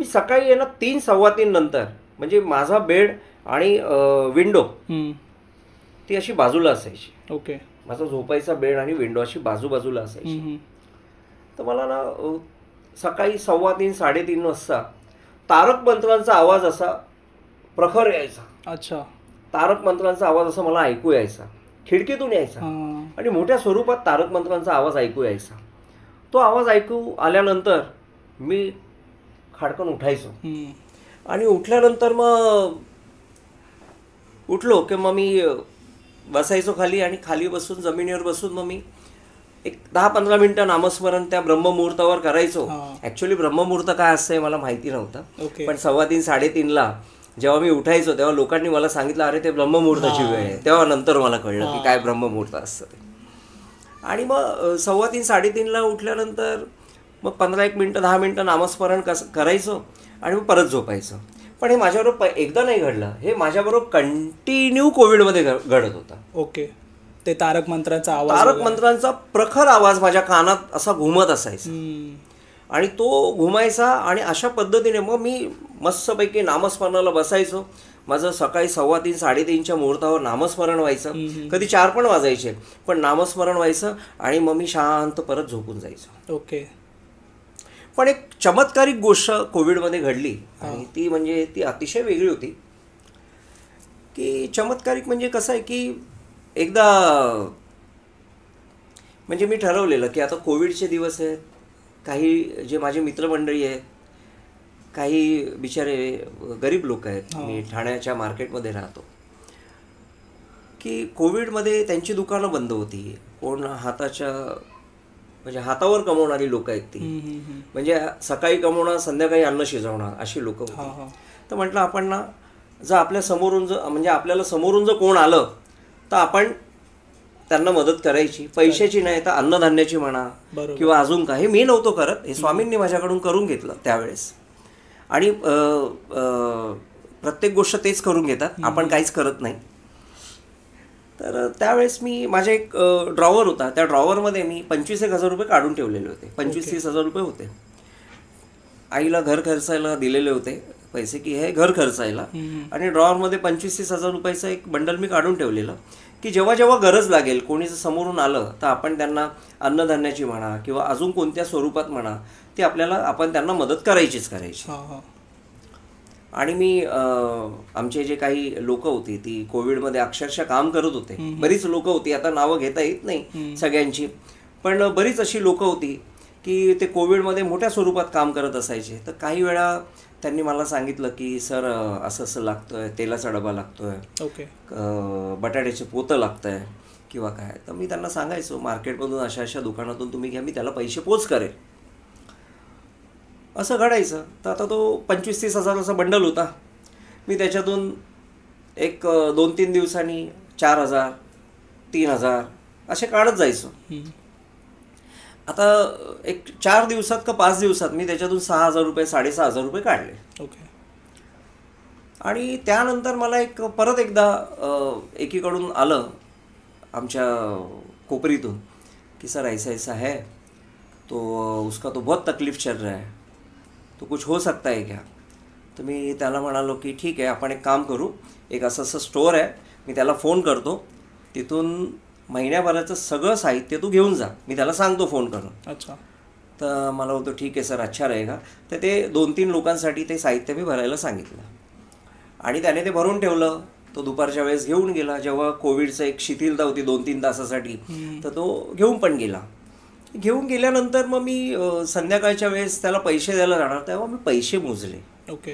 मी सकाळी आहे ना 3 सव्वा 3 नंतर म्हणजे माझा बेड आणि विंडो ती अशी बाजूला असायची. ओके. माझा झोपायचा बेड आणि विंडो अशी बाजूबाजूला असायची. तर मला ना सकाळी 3:15 3:30 वाजता तारक मंत्रांचा आवाज असा प्रखर यायचा. अच्छा. तारक मंत्रांचा आवाज असा मला ऐकू यायचा, खिडकीतून यायचा आणि मोठ्या स्वरूपात तारक मंत्रांचा आवाज ऐकू यायचा. तो आवाज ऐकू आल्यानंतर मी खाडकन उठायचो आणि उठल्यानंतर मग उठलो की मग मी बसायचो खाली आणि खाली बसून जमिनीवर बसून मग मी एक 10-15 मिनिटं नामस्मरण त्या ब्रह्ममुहूर्तावर करायचो. ॲक्च्युली ब्रह्ममुहूर्त काय असतंय मला माहिती नव्हतं, पण 3:15 3:30 जेव्हा मी उठायचो तेव्हा लोकांनी मला सांगितलं अरे ते ब्रह्ममुहूर्ताची वेळ आहे. तेव्हा नंतर मला कळलं की काय ब्रह्ममुहूर्त असतं ते. आणि मग 3:15 3:30 उठल्यानंतर मग 15-1 मिनटं 10 मिनटं नामस्मरण करायचो आणि मग परत झोपायचं. पण हे माझ्याबरोबर एकदा नाही घडलं, हे माझ्याबरोबर कंटिन्यू कोविडमध्ये घडत होता. ओके. ते तारक मंत्रांचा आवाज, तारक मंत्रांचा प्रखर आवाज माझ्या कानात असा घुमत असायचा आणि तो घुमायचा आणि अशा पद्धतीने मग मी मस्तपैकी नामस्मरणाला बसायचो. माझं सकाळी 3:15 3:30 मुहूर्तावर नामस्मरण व्हायचं, कधी 4 पण वाजायचे, पण नामस्मरण व्हायचं आणि मग मी शांत परत झोपून जायचो. ओके. पण एक चमत्कारिक गोष्ट कोविडमध्ये घडली आणि ती म्हणजे ती अतिशय वेगळी होती. की चमत्कारिक म्हणजे कसं आहे की एकदा म्हणजे मी ठरवलेलं की आता कोविडचे दिवस आहेत, काही जे माझे मित्रमंडळी आहेत, काही बिचारे गरीब लोक आहेत, मी ठाण्याच्या मार्केटमध्ये राहतो, की कोविडमध्ये त्यांची दुकानं बंद होती. कोण म्हणजे हातावर कमवणारी लोक आहेत ती, म्हणजे सकाळी कमवणार संध्याकाळी अन्न शिजवणार अशी लोक होती. तर म्हटलं आपण ना जर आपल्या समोरून म्हणजे आपल्याला समोरून जर कोण आलं तर आपण त्यांना मदत करायची, पैशाची नाही तर अन्नधान्याची म्हणा किंवा अजून काही. मी नव्हतो करत, हे स्वामींनी माझ्याकडून करून घेतलं त्यावेळेस. आणि प्रत्येक गोष्ट तेच करून घेतात, आपण काहीच करत नाही. तर त्यावेळेस मी माझा एक ड्रॉवर होता, त्या ड्रॉवरमध्ये मी 25,000 रुपये काढून ठेवलेले होते. 25-30,000 रुपये होते. आईला घर खर्चायला दिलेले होते पैसे की हे घर खर्चायला, आणि ड्रॉवरमध्ये 25-30,000 रुपयाचं एक बंडल मी काढून ठेवलेलं की जेव्हा जेव्हा गरज लागेल, कोणी समोरून आलं तर आपण त्यांना अन्नधान्याची म्हणा किंवा अजून कोणत्या स्वरूपात म्हणा ती आपण त्यांना मदत करायचीच करायची. आणि मी आमचे जे काही लोक होती ती कोविडमध्ये अक्षरशः काम करत होते, बरीच लोक होती, आता नावं घेता येत नाही सगळ्यांची, पण बरीच अशी लोक होती की ते कोविडमध्ये मोठ्या स्वरूपात काम करत असायचे. तर काही वेळा त्यांनी मला सांगितलं की सर असं असं लागतंय, तेलाचा डबा लागतोय, बटाट्याचे पोतं लागतंय किंवा काय. तर मी त्यांना सांगायचो मार्केटमधून अशा अशा दुकानातून तुम्ही घ्या, मी त्याला पैसे पोच करेल. असं घडायचं. तर आता तो 25-30,000चा बंडल होता, मी त्याच्यातून एक 2-3 दिवसांनी 4,000 3,000 असे काढत जायचो. आता एक 4 दिवसात का 5 दिवसात मी त्याच्यातून 6,000 रुपये 6,500 रुपये काढले. ओके. आणि त्यानंतर मला परत एकदा एकीकडून आलं आमच्या कोपरीतून की सर ऐसा ऐसा है, तो उसका तो बहुत तकलीफ चल रहा है, तो कुछ हो सकता है क्या. तर मी त्याला म्हणालो की ठीक आहे, आपण एक काम करू, एक असं स्टोअर आहे, मी त्याला फोन करतो, तिथून महिन्याभराचं सगळं साहित्य तू घेऊन जा, मी त्याला सांगतो फोन करून. अच्छा. तर मला होतं ठीक आहे सर, अच्छा रहेगा. तर ते 2-3 लोकांसाठी ते साहित्य मी भरायला सांगितलं आणि त्याने ते भरून ठेवलं. तो दुपारच्या वेळेस घेऊन गेला, जेव्हा कोविडचं एक शिथिलता होती 2-3 तासासाठी, तर तो घेऊन पण गेला. घेऊन गेल्यानंतर मग मी संध्याकाळच्या वेळेस त्याला पैसे द्यायला जाणार, तेव्हा मी पैसे मोजले. ओके.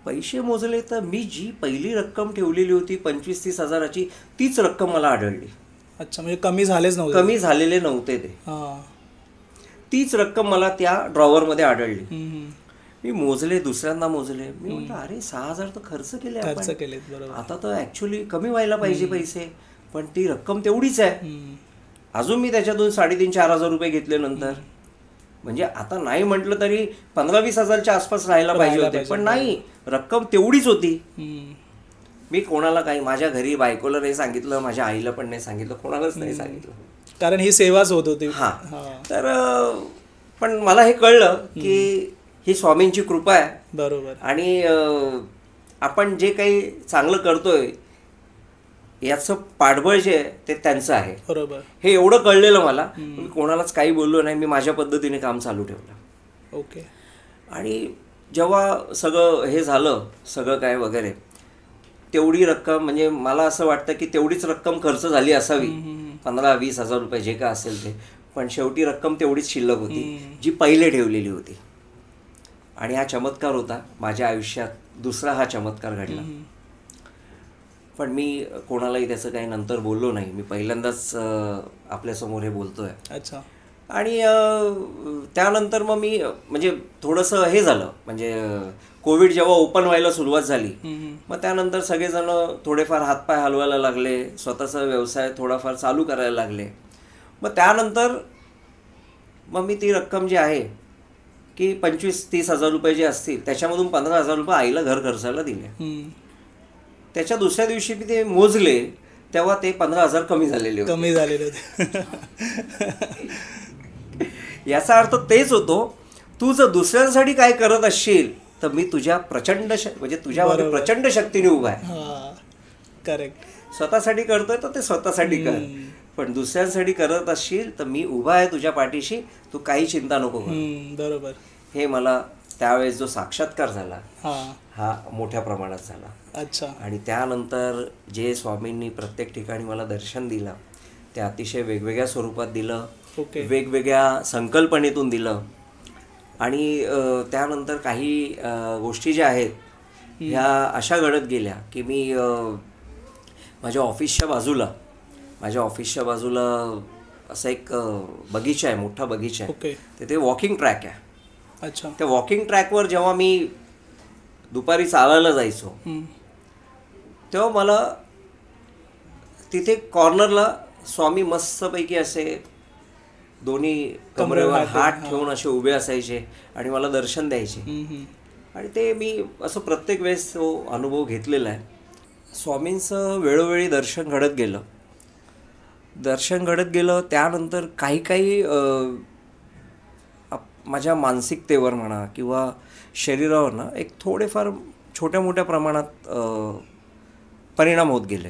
पैसे मोजले तर मी जी पहिली रक्कम ठेवलेली होती 25-30,000ची तीच रक्कम मला आढळली. अच्छा, म्हणजे कमी झालेच नव्हते, कमी झालेले नव्हते ते. तीच रक्कम मला त्या ड्रॉवरमध्ये आढळली. मी मोजले, दुसऱ्यांदा मोजले, मी म्हटलं अरे 6,000 तर खर्च केले, आता तर ॲक्च्युली कमी व्हायला पाहिजे पैसे, पण ती रक्कम तेवढीच आहे. अजून मी त्याच्यातून 3,500-4,000 रुपये घेतले नंतर, म्हणजे आता नाही म्हटलं तरी 15-20,000च्या आसपास राहायला पाहिजे होते, पण नाही, रक्कम तेवढीच होती. मी कोणाला काही, माझ्या घरी बायकोला नाही सांगितलं, माझ्या आईला पण नाही सांगितलं, कोणालाच नाही सांगितलं, कारण ही सेवाच होत होती. हां. तर पण मला हे कळलं की ही स्वामींची कृपा आहे. बरोबर. आणि आपण जे काही चांगलं करतोय याचं पाठबळ जे आहे ते त्यांचं आहे. बरोबर. हे एवढं कळलेलं मला. मी कोणालाच काही बोललो नाही. मी माझ्या पद्धतीने काम चालू ठेवलं. ओके. आणि जेव्हा सगळं हे झालं, सगळं काय वगैरे, तेवढी रक्कम, म्हणजे मला असं वाटतं की तेवढीच रक्कम खर्च झाली असावी, 15-20 हजार रुपये जे काय असेल ते, पण शेवटी रक्कम तेवढीच शिल्लक होती जी पहिले ठेवलेली होती. आणि हा चमत्कार होता माझ्या आयुष्यात. दुसरा हा चमत्कार घडला. पण मी कोणालाही त्याचं काही नंतर बोललो नाही. मी पहिल्यांदाच आपल्यासमोर हे बोलतोय. अच्छा. आणि त्यानंतर मग मी म्हणजे थोडंसं हे झालं, म्हणजे कोविड जेव्हा ओपन व्हायला सुरुवात झाली, मग त्यानंतर सगळेजण थोडेफार हातपाय हलवायला लागले, स्वतःचा व्यवसाय थोडाफार चालू करायला लागले. मग त्यानंतर मग मी ती रक्कम जी आहे की 25-30 हजार रुपये जे असतील त्याच्यामधून 15 हजार रुपये आईला घर खर्चायला दिले. त्याच्या दुसऱ्या दिवशी मी ते मोजले तेव्हा ते 15 हजार कमी झालेले होते. याचा अर्थ तेच होतो, तू जर दुसऱ्यांसाठी काय करत असशील तर मी तुझ्या प्रचंड म्हणजे तुझ्यामध्ये प्रचंड शक्तीने उभा आहे. करेक्ट. स्वतःसाठी करतोय तर ते स्वतःसाठी कर, पण दुसऱ्यांसाठी करत असशील तर मी उभा आहे तुझ्या पाठीशी, तू काही चिंता नको कर. बरोबर. हे मला त्यावेळेस जो साक्षात्कार झाला हा मोठ्या प्रमाणात झाला. अच्छा. आणि त्यानंतर जे स्वामींनी प्रत्येक ठिकाणी मला दर्शन दिलं ते अतिशय वेगवेगळ्या स्वरूपात दिलं, वेगवेगळ्या संकल्पनेतून दिलं. आणि त्यानंतर काही गोष्टी ज्या आहेत ह्या अशा घडत गेल्या की मी माझ्या ऑफिसच्या बाजूला असं एक बगीचा आहे, मोठा बगीचा आहे. तिथे वॉकिंग ट्रॅक आहे. अच्छा. त्या वॉकिंग ट्रॅकवर जेव्हा मी दुपारी चालायला जायचो तेव्हा मला तिथे कॉर्नरला स्वामी मस्तपैकी असे दोन्ही कमरेवर हात ठेवून असे उभे असायचे आणि मला दर्शन द्यायचे. आणि ते मी असं प्रत्येक वेळेस तो अनुभव घेतलेला आहे. स्वामींचं वेळोवेळी दर्शन घडत गेलं. त्यानंतर काही माझ्या मानसिकतेवर म्हणा किंवा शरीरावर ना एक थोडेफार छोट्या मोठ्या प्रमाणात परिणाम होत गेले.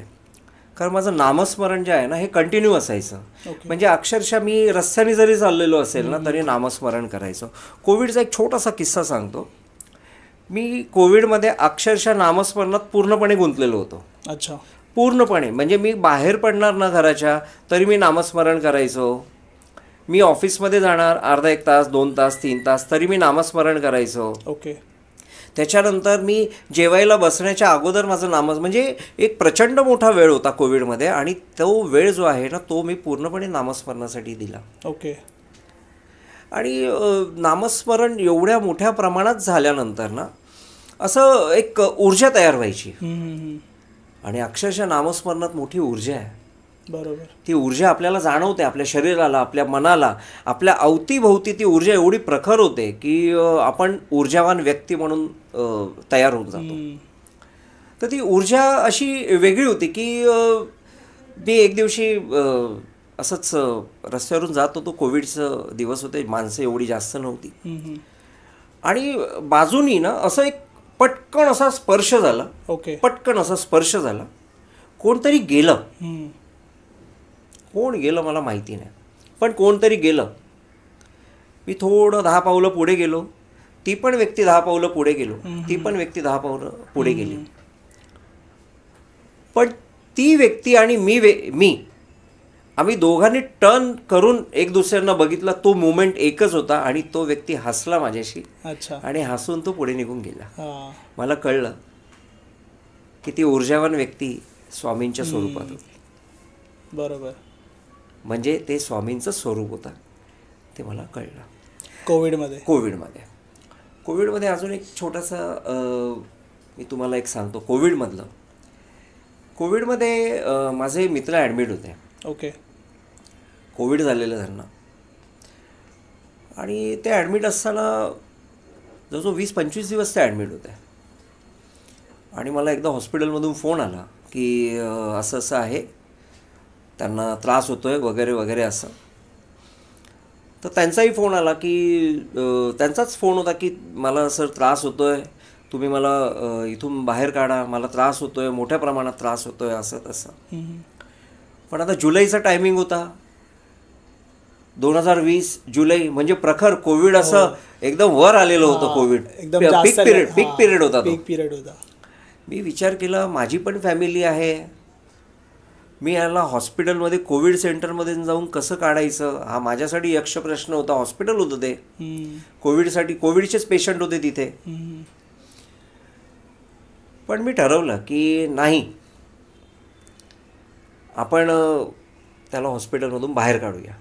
कारण माझं नामस्मरण जे आहे ना हे कंटिन्यू असायचं. म्हणजे अक्षरशः मी रस्त्याने जरी चाललेलो असेल ना तरी नामस्मरण करायचं. कोविडचा एक छोटासा किस्सा सांगतो. मी कोविडमध्ये अक्षरशः नामस्मरणात पूर्णपणे गुंतलेलो होतो. अच्छा. पूर्णपणे, म्हणजे मी बाहेर पडणार ना घराच्या तरी मी नामस्मरण करायचो. मी ऑफिसमध्ये जाणार अर्धा 1 तास 2 तास 3 तास तरी मी नामस्मरण करायचो. ओके. त्याच्यानंतर मी जेवायला बसण्याच्या अगोदर माझं म्हणजे एक प्रचंड मोठा वेळ होता कोविडमध्ये आणि तो वेळ जो आहे ना तो मी पूर्णपणे नामस्मरणासाठी दिला. ओके. आणि नामस्मरण एवढ्या मोठ्या प्रमाणात झाल्यानंतर ना असं एक ऊर्जा तयार व्हायची. आणि अक्षरशः नामस्मरणात मोठी ऊर्जा आहे. बरोबर. ती ऊर्जा आपल्याला जाणवते, आपल्या शरीराला, आपल्या मनाला, आपल्या अवतीभोवती ती ऊर्जा एवढी प्रखर होते की आपण ऊर्जावान व्यक्ती म्हणून तयार होऊन जातो. तर ती ऊर्जा अशी वेगळी होती की मी एक दिवशी असंच रस्त्यावरून जात होतो. कोविडचं दिवस होते, माणसं एवढी जास्त नव्हती. आणि बाजूनी ना असं एक पटकन असा स्पर्श झाला. पटकन असा स्पर्श झाला. कोणतरी गेलं. कोण गेलं मला माहिती नाही, पण कोणतरी गेलं. मी थोडं 10 पावलं पुढे गेलो. ती पण व्यक्ती 10 पावलं पुढे गेलो. ती पण व्यक्ती 10 पावलं पुढे गेली. पण ती व्यक्ती आणि मी आम्ही दोघांनी टर्न करून एक दुसऱ्यांना बघितला. तो मुवमेंट एकच होता आणि तो व्यक्ती हसला माझ्याशी. अच्छा. आणि हसून तो पुढे निघून गेला. मला कळलं की ती ऊर्जावान व्यक्ती स्वामींच्या स्वरूपात होती. बरोबर. म्हणजे ते स्वामींचं स्वरूप होतं ते मला कळलं. कोविडमध्ये अजून एक छोटासा मी तुम्हाला एक सांगतो. कोविडमध्ये माझे मित्र ॲडमिट होते. ओके. कोविड झालेलं त्यांना. आणि ते ॲडमिट असताना जवळजवळ 20-25 दिवस ते ॲडमिट होते. आणि मला एकदा हॉस्पिटलमधून फोन आला की असं आहे, त्यांना त्रास होतोय वगैरे वगैरे असं. तर त्यांचाही फोन आला की त्यांचाच फोन होता की मला सर त्रास होतोय, तुम्ही मला इथून बाहेर काढा, मला त्रास होतोय, मोठ्या प्रमाणात त्रास होतोय, असं तसं. हम्म. पण आता जुलैचा टायमिंग होता, 2020 जुलै, म्हणजे प्रखर कोविड असं एकदम वर आलेलं होतं. कोविड एकदम पीक पिरियड होता तो. पीक पिरियड होता. मी विचार केला, माझी पण फॅमिली आहे, मी याला हॉस्पिटलमध्ये कोविड सेंटरमध्ये जाऊन कसं काढायचं, हा माझ्यासाठी यक्ष प्रश्न होता. हॉस्पिटल होतं ते, कोविडसाठी, कोविडचेच पेशंट होते तिथे. पण मी ठरवलं की नाही, आपण त्याला हॉस्पिटलमधून बाहेर काढूया.